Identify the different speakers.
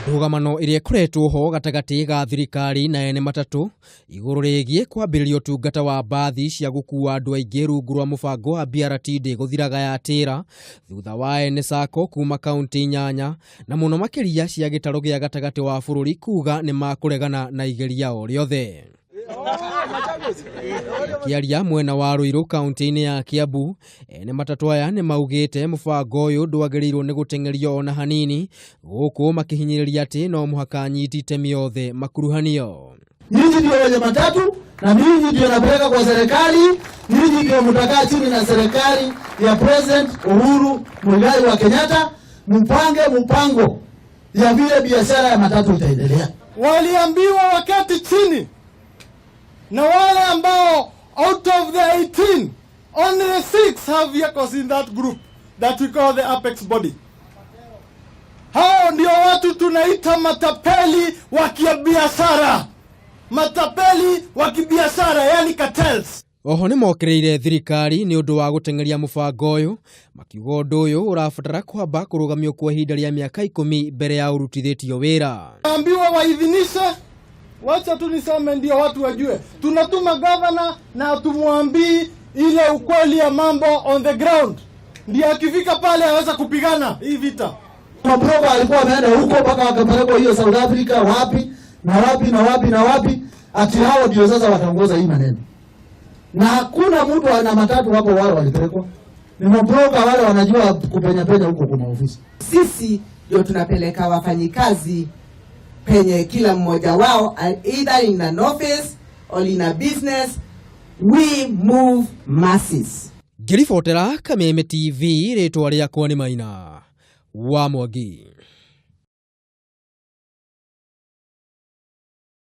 Speaker 1: Rũgamano iria ikoretwo ho gatagati ga thirikari na ene matatu igũrũ rĩgiĩ kwambĩrĩria ũtungata wa mbathi cia gũkuua andũ aingĩ rungu rwa mũbango wa BRT ndĩgũthiraga yatĩra thutha wa ene SACCO kuma kaunti 8 na mũno makĩria cia gĩtarũ gĩa gatagati wa bũrũri kuga nĩ makũregana na igeria o rĩothe. Kiaria mwena wa Ruiru kaunti-inĩ ya Kiambu ene matatu aya nĩ maugĩte mũbango ũyũ ndwagĩrĩirwo nĩ gũtengerio ona hanini gũkũ makihinyĩrĩria atĩ no mũhaka nyiti itemi yothe makuruhanio.
Speaker 2: Nyinyi ndio wenye matatu na mimi ndio napeleka kwa serikali, nyinyi ndio mtakaa chini na serikali ya President Uhuru Muigai wa Kenyatta mpange mpango ya vile biashara ya matatu itaendelea.
Speaker 3: Waliambiwa wakati chini na wale ambao out of the 18 only 6 have vehicles in that group that we call the apex body. Hao ndio watu tunaita matapeli wa kibiashara. Matapeli wa kibiashara, yani cartels.
Speaker 1: Oho nĩ mokĩrĩire thirikari nĩ ũndũ wa gũtengeria mũbango ũyũ makiuga ũndũ ũyũ ũrabatara kwamba kũrũgamio kwa ihinda rĩa mĩaka 10 mbere ya ũrutithĩtio wĩra.
Speaker 3: Ambiwa waidhinishe. Wacha tu niseme ndio watu wajue. Tunatuma governor na tumwambii ile ukweli ya mambo on the ground. Ndio akifika pale aweza kupigana hii vita.
Speaker 2: Mabroka alikuwa ameenda huko mpaka wakapelekwa hiyo South Africa wapi na wapi na wapi na wapi, ati hao ndio sasa wataongoza hii maneno. Na hakuna mtu ana matatu hapo wale walipelekwa. Ni mabroka wale wanajua kupenya penya huko kuna ofisi.
Speaker 4: Sisi ndio tunapeleka wafanyikazi penye kila mmoja wao, either in an office or in a business. We move masses.
Speaker 1: Ngĩribotera Kameme TV rĩtwa rĩakwa nĩ Maina wa Mwangi.